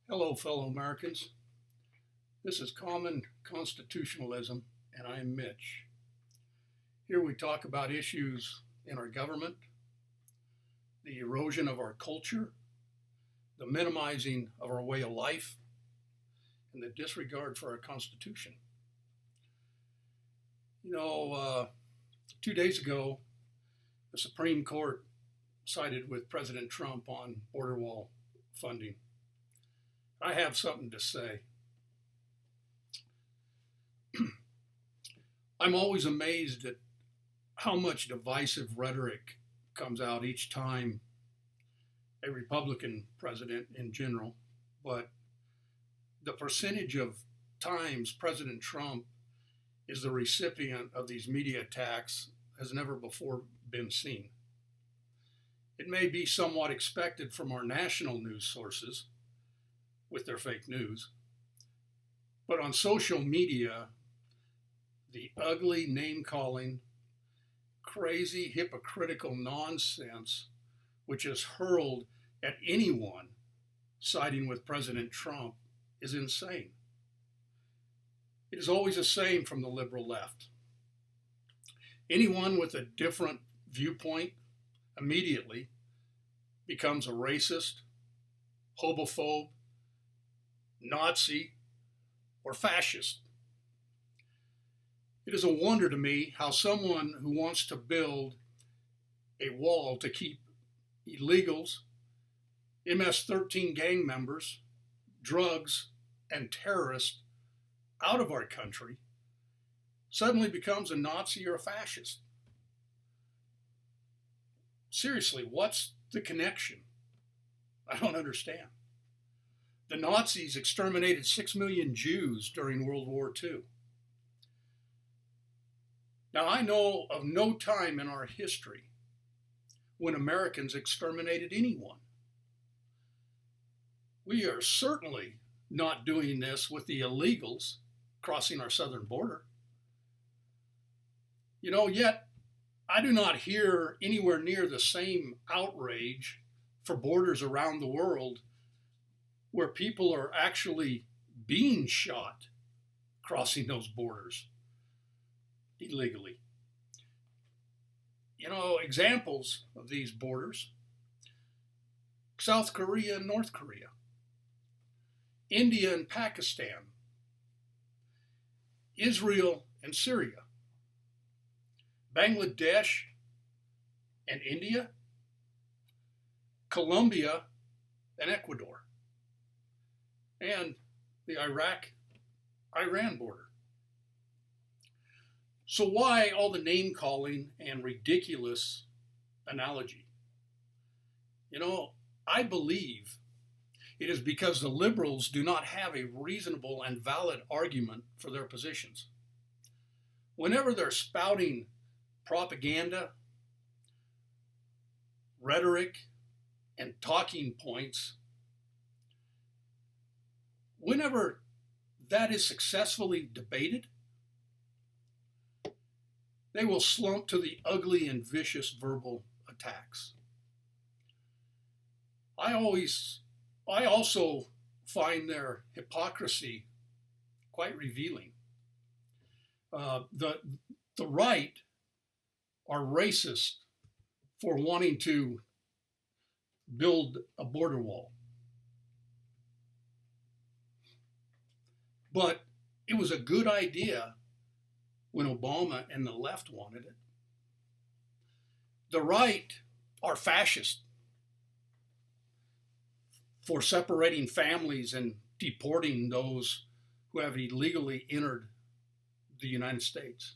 Hello, fellow Americans. This is Common Constitutionalism, and I am Mitch. Here we talk about issues in our government, the erosion of our culture, the minimizing of our way of life, and the disregard for our Constitution. 2 days ago, the Supreme Court sided with President Trump on border wall funding. I have something to say. I'm always amazed at how much divisive rhetoric comes out each time a Republican president in general, but the percentage of times President Trump is the recipient of these media attacks has never before been seen. It may be somewhat expected from our national news sources with their fake news, but on social media, the ugly name calling, crazy, hypocritical nonsense which is hurled at anyone siding with President Trump is insane. It is always the same from the liberal left. Anyone with a different viewpoint immediately becomes a racist, homophobe, Nazi, or fascist. It is a wonder to me how someone who wants to build a wall to keep illegals, MS-13 gang members, drugs, and terrorists out of our country suddenly becomes a Nazi or a fascist. Seriously, what's the connection? I don't understand. The Nazis exterminated 6 million Jews during World War II. Now, I know of no time in our history when Americans exterminated anyone. We are certainly not doing this with the illegals crossing our southern border. Yet I do not hear anywhere near the same outrage for borders around the world where people are actually being shot crossing those borders illegally. Examples of these borders: South Korea and North Korea, India and Pakistan, Israel and Syria, Bangladesh and India, Colombia and Ecuador, and the Iraq-Iran border. So why all the name calling and ridiculous analogy? I believe it is because the liberals do not have a reasonable and valid argument for their positions. Whenever they're spouting propaganda, rhetoric, and talking points, whenever that is successfully debated, they will slump to the ugly and vicious verbal attacks. I also find their hypocrisy quite revealing. The right are racist for wanting to build a border wall. But it was a good idea when Obama and the left wanted it. The right are fascist for separating families and deporting those who have illegally entered the United States.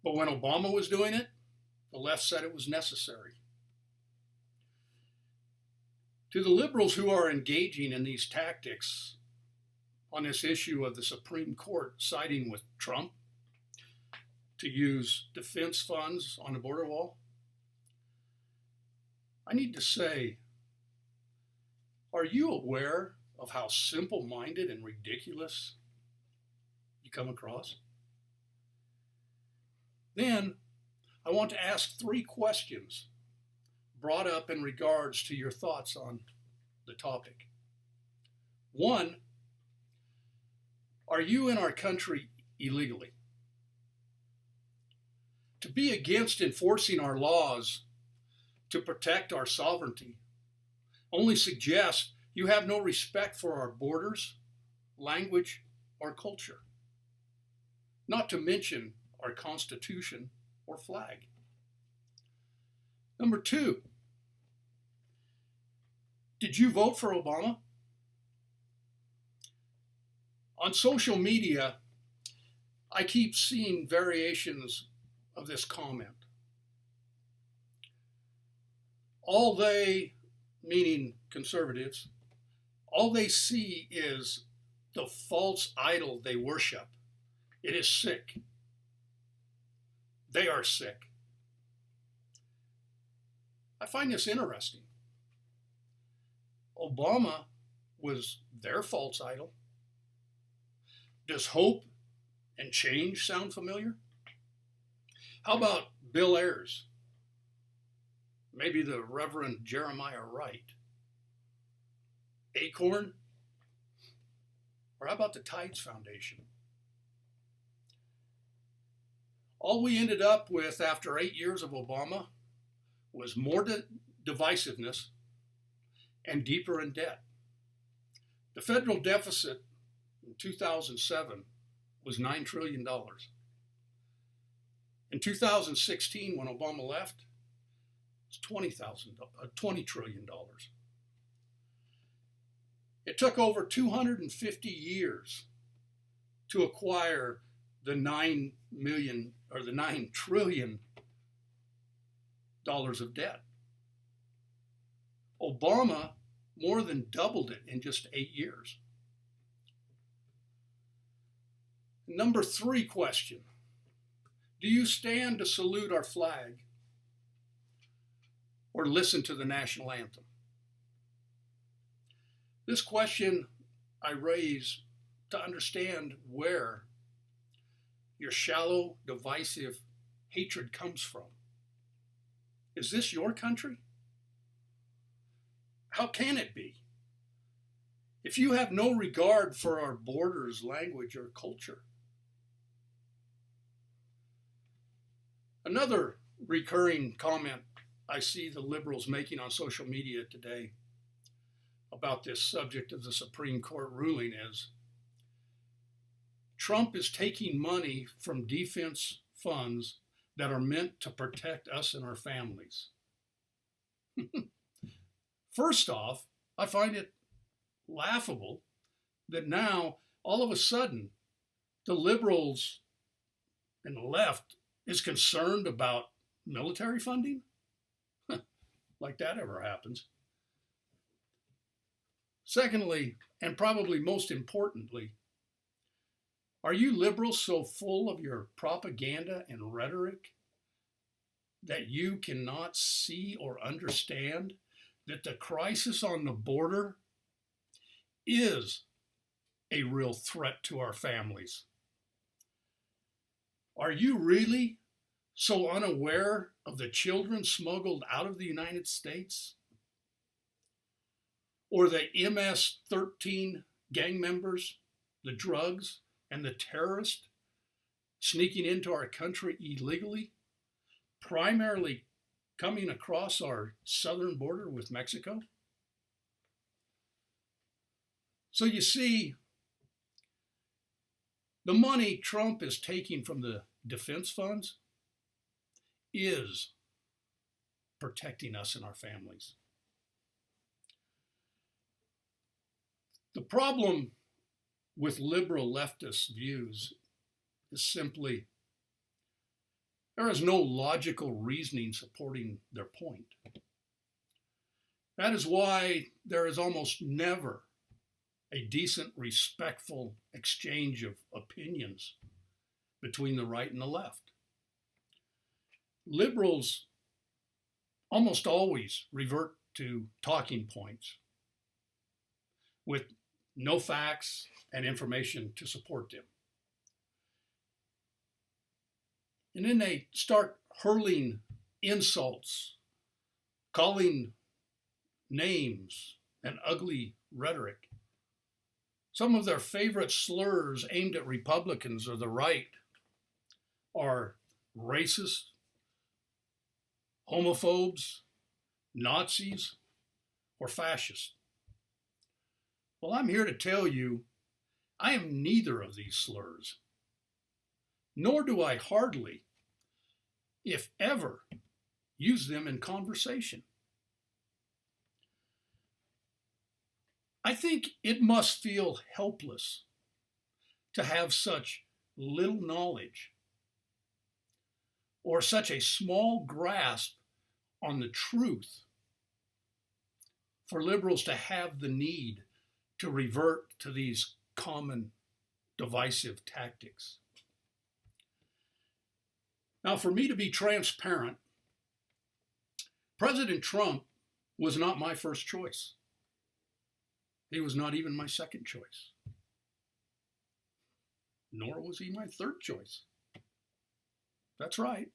But when Obama was doing it, the left said it was necessary. To the liberals who are engaging in these tactics on this issue of the Supreme Court siding with Trump to use defense funds on the border wall, I need to say, are you aware of how simple-minded and ridiculous you come across? Then I want to ask 3 questions brought up in regards to your thoughts on the topic. One, are you in our country illegally? To be against enforcing our laws to protect our sovereignty only suggests you have no respect for our borders, language, or culture, not to mention our Constitution or flag. Number two, did you vote for Obama? On social media, I keep seeing variations of this comment. All they, meaning conservatives, all they see is the false idol they worship. It is sick. They are sick. I find this interesting. Obama was their false idol. Does hope and change sound familiar? How about Bill Ayers? Maybe the Reverend Jeremiah Wright? Acorn? Or how about the Tides Foundation? All we ended up with after 8 years of Obama was more divisiveness and deeper in debt. The federal deficit in 2007 was $9 trillion. In 2016, when Obama left, it was $20 trillion. It took over 250 years to acquire the $9 trillion of debt. Obama more than doubled it in just 8 years. Number three question, do you stand to salute our flag or listen to the national anthem? This question I raise to understand where your shallow, divisive hatred comes from. Is this your country? How can it be? If you have no regard for our borders, language, or culture. Another recurring comment I see the liberals making on social media today about this subject of the Supreme Court ruling is Trump is taking money from defense funds that are meant to protect us and our families. First off, I find it laughable that now, all of a sudden, the liberals and the left is concerned about military funding? Like that ever happens. Secondly, and probably most importantly, are you liberals so full of your propaganda and rhetoric that you cannot see or understand that the crisis on the border is a real threat to our families? Are you really so unaware of the children smuggled out of the United States? Or the MS-13 gang members, the drugs, and the terrorists sneaking into our country illegally, primarily coming across our southern border with Mexico? So you see, the money Trump is taking from the defense funds is protecting us and our families. The problem with liberal leftist views is simply there is no logical reasoning supporting their point. That is why there is almost never a decent, respectful exchange of opinions between the right and the left. Liberals almost always revert to talking points with no facts and information to support them. And then they start hurling insults, calling names, and ugly rhetoric. Some of their favorite slurs aimed at Republicans or the right are racist, homophobes, Nazis, or fascist. Well, I'm here to tell you I am neither of these slurs, nor do I hardly, if ever, use them in conversation. I think it must feel helpless to have such little knowledge or such a small grasp on the truth for liberals to have the need to revert to these common divisive tactics. Now, for me to be transparent, President Trump was not my first choice. He was not even my second choice. Nor was he my third choice. That's right.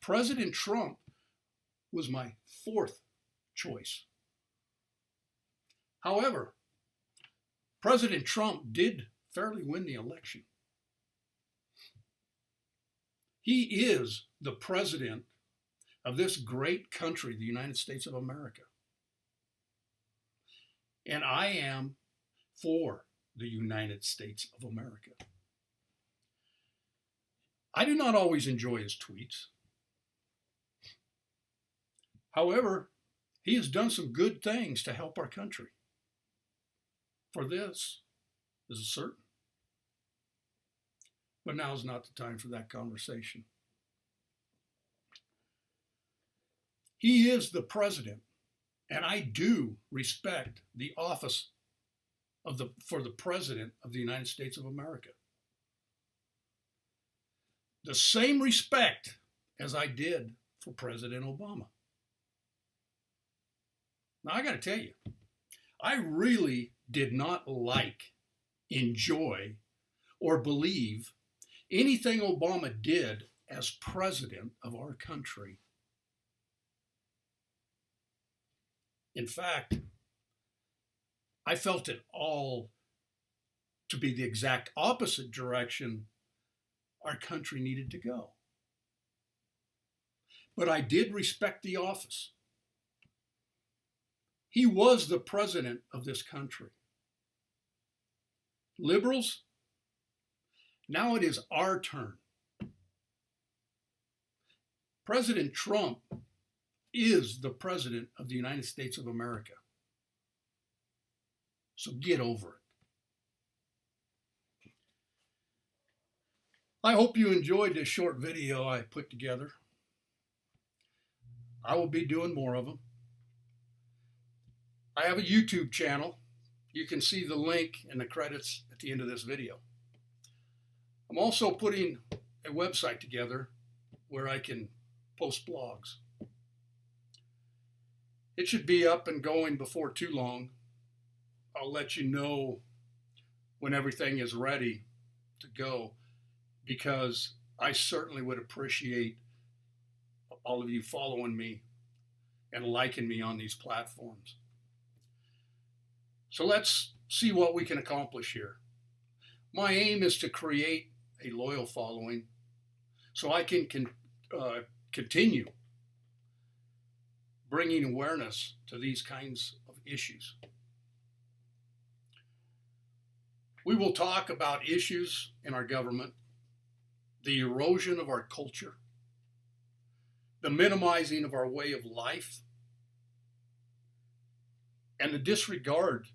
President Trump was my fourth choice. However, President Trump did fairly win the election. He is the president of this great country, the United States of America. And I am for the United States of America. I do not always enjoy his tweets. However, he has done some good things to help our country. For this is certain. But now is not the time for that conversation. He is the president, and I do respect the office for the president of the United States of America. The same respect as I did for President Obama. Now, I got to tell you, I really did not like, enjoy, or believe anything Obama did as president of our country. In fact, I felt it all to be the exact opposite direction our country needed to go. But I did respect the office. He was the president of this country. Liberals, now it is our turn. President Trump is the president of the United States of America. So get over it. I hope you enjoyed this short video I put together. I will be doing more of them. I have a YouTube channel. You can see the link in the credits at the end of this video. I'm also putting a website together where I can post blogs. It should be up and going before too long. I'll let you know when everything is ready to go, because I certainly would appreciate all of you following me and liking me on these platforms. So let's see what we can accomplish here. My aim is to create a loyal following so I can continue bringing awareness to these kinds of issues. We will talk about issues in our government, the erosion of our culture, the minimizing of our way of life, and the disregard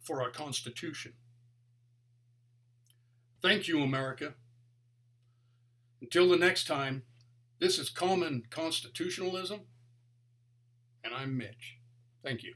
for our Constitution. Thank you, America. Until the next time, this is Common Constitutionalism, and I'm Mitch. Thank you.